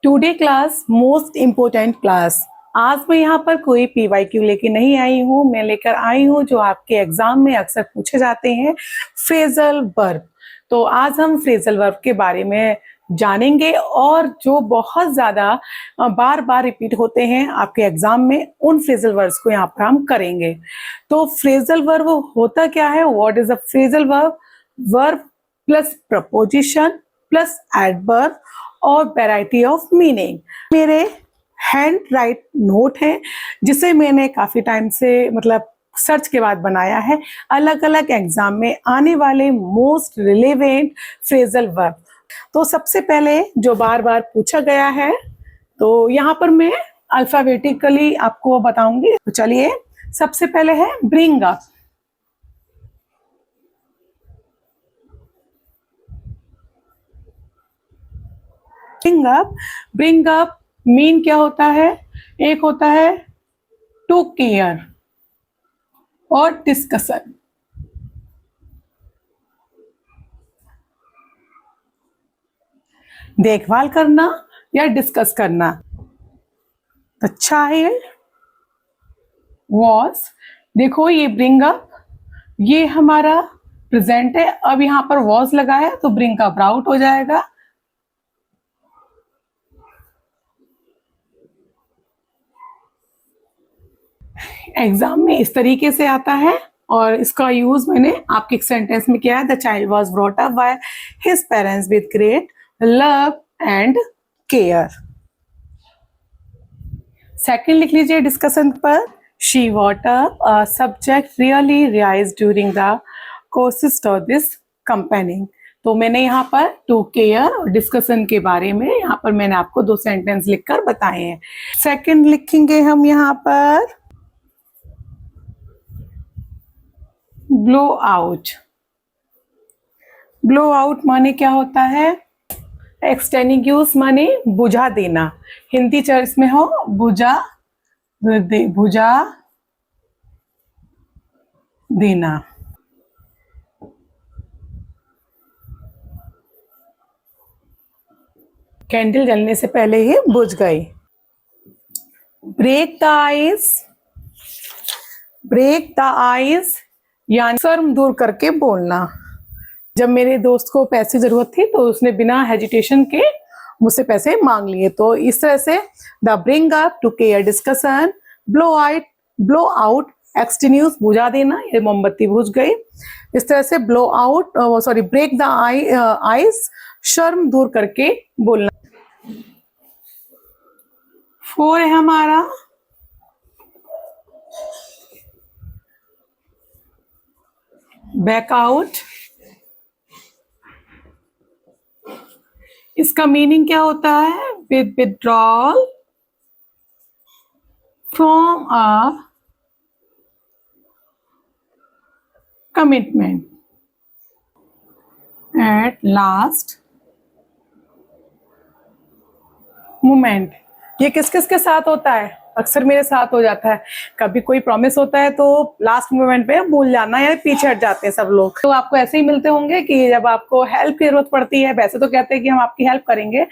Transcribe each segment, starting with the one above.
Today class most important class. आज मैं यहाँ पर कोई PYQ लेके नहीं आई हूँ, मैं लेकर आई हूँ जो आपके एग्जाम में अक्सर पूछे जाते हैं, फ्रेजल वर्ब। तो आज हम फ्रेजल वर्ब के बारे में जानेंगे और जो बहुत ज्यादा बार बार रिपीट होते हैं आपके एग्जाम में, उन फ्रेजल वर्ब्स को यहाँ पर हम करेंगे। तो फ्रेजल वर्ब होता क्या है? What is a phrasal verb? Verb plus preposition plus adverb और वैरायटी ऑफ मीनिंग। मेरे हैंड राइट नोट है जिसे मैंने काफी टाइम से सर्च के बाद बनाया है, अलग अलग एग्जाम में आने वाले मोस्ट रिलेवेंट फ्रेजल वर्ब। तो सबसे पहले जो बार बार पूछा गया है, तो यहाँ पर मैं अल्फाबेटिकली आपको बताऊंगी। तो चलिए, सबसे पहले है bring up. Bring up mean क्या होता है? एक होता है टू केयर और डिस्कशन। देखभाल करना या डिस्कस करना। द चाइल्ड वॉज, देखो ये ब्रिंग अप, ये हमारा प्रेजेंट है। अब यहाँ पर वॉज लगा है तो ब्रिंग अप आउट हो जाएगा। एग्जाम में इस तरीके से आता है और इसका यूज मैंने आपके एक सेंटेंस में किया है। The child was brought up by his parents with great love and care. Second लिख लीजिए डिस्कशन पर। She what up a subject really rise during the courses of this campaigning. तो मैंने यहाँ पर टू केयर और डिस्कशन के बारे में यहाँ पर मैंने आपको दो सेंटेंस लिखकर बताए हैं। सेकंड लिखेंगे हम यहाँ पर ब्लो आउट। ब्लो आउट माने क्या होता है? एक्सटेनिग्यूस माने बुझा देना। हिंदी चर्च में हो बुझा देना। कैंडल जलने से पहले ही बुझ गई। Break the ice, break the ice यानी शर्म दूर करके बोलना। जब मेरे दोस्त को पैसे जरूरत थी तो उसने बिना हेजिटेशन के मुझसे पैसे मांग लिए। तो इस तरह से the bring up, to care, discussion, blow out, एक्सटीन्यूस बुझा देना, ये मोमबत्ती बुझ गई। इस तरह से blow out, sorry, break the ice, शर्म दूर करके बोलना। फोर है हमारा बैक आउट। इसका मीनिंग क्या होता है? With withdrawal from a commitment at last moment. ये किस किस के साथ होता है? अक्सर मेरे साथ हो जाता है। कभी कोई प्रॉमिस होता है तो लास्ट मोमेंट पे भूल जाना या पीछे हट जाते हैं सब लोग। तो आपको ऐसे ही मिलते होंगे कि जब आपको हेल्प की जरूरत पड़ती है, वैसे तो कहते हैं कि हम आपकी हेल्प करेंगे,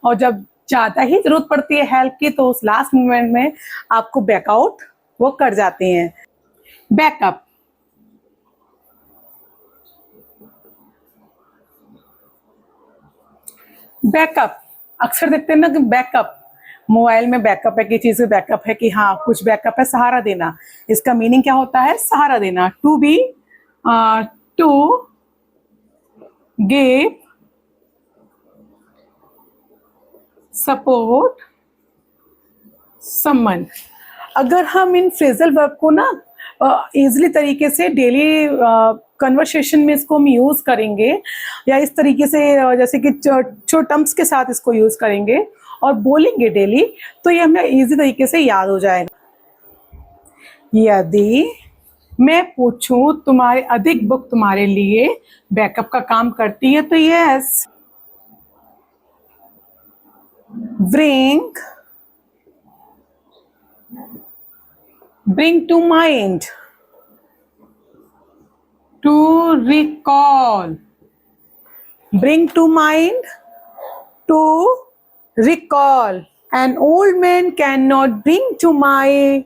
और जब ज्यादा ही जरूरत पड़ती है हेल्प की तो उस लास्ट मोमेंट में आपको बैकआउट वो कर जाते हैं। बैकअप, बैकअप अक्सर देखते हैं ना कि बैकअप मोबाइल में बैकअप है, कि चीज में बैकअप है, कि हाँ कुछ बैकअप है, सहारा देना। इसका मीनिंग क्या होता है? सहारा देना। To be, to give support someone. अगर हम इन फ्रेजल वर्ब को ना इजिली तरीके से डेली कन्वर्सेशन में इसको हम यूज करेंगे, या इस तरीके से जैसे कि छोटे टर्म्स के साथ इसको यूज करेंगे और बोलेंगे डेली, तो ये हमें इजी तरीके से याद हो जाएगा। यदि मैं पूछूं तुम्हारे अधिक बुक तुम्हारे लिए बैकअप का काम करती है, तो yes. bring to mind, to recall, bring to mind, to recall. An old man cannot bring to mind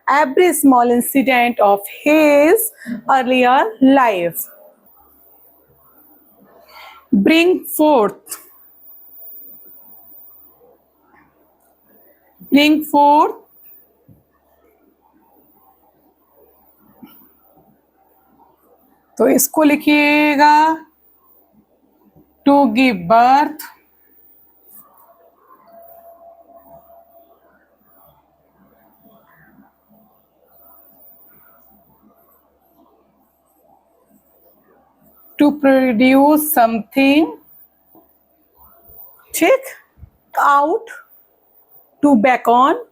every small incident of his earlier life. Bring forth. Bring forth. तो इसको लिखिएगा to give birth, to produce something, ठीक, out, to back on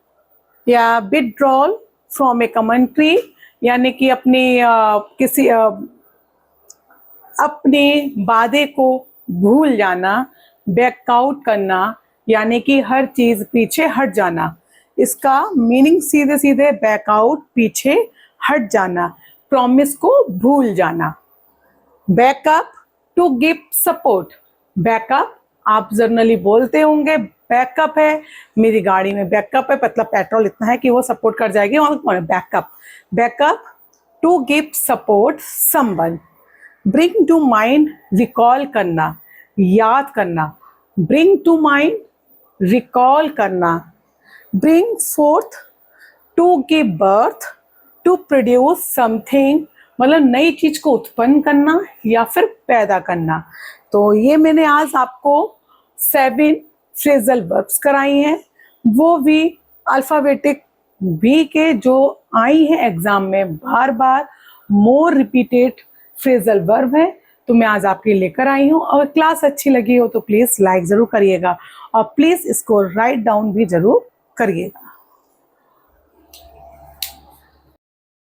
या withdrawal from a country, यानी कि किसी अपने वादे को भूल जाना, बैकआउट करना यानी कि हर चीज पीछे हट जाना। इसका मीनिंग सीधे सीधे बैकआउट, पीछे हट जाना, प्रॉमिस को भूल जाना। Backup, to give support. Backup आप जनरली बोलते होंगे बैकअप है, मेरी गाड़ी में बैकअप है, मतलब पेट्रोल इतना है कि वो सपोर्ट कर जाएगी, और backup. Backup, to give support someone. Bring to mind, recall करना, याद करना। ब्रिंग टू माइंड, रिकॉल करना। Bring forth, to give birth, to produce something, मतलब नई चीज को उत्पन्न करना या फिर पैदा करना। तो ये मैंने आज आपको 7 फ्रेजल वर्ब्स कराई हैं, वो भी अल्फाबेटिक बी के जो आई हैं एग्जाम में बार बार मोर रिपीटेड फ्रेजल वर्ब है, तो मैं आज आपके लेकर आई हूँ। और क्लास अच्छी लगी हो तो प्लीज लाइक जरूर करिएगा और प्लीज इसको राइट डाउन भी जरूर करिएगा।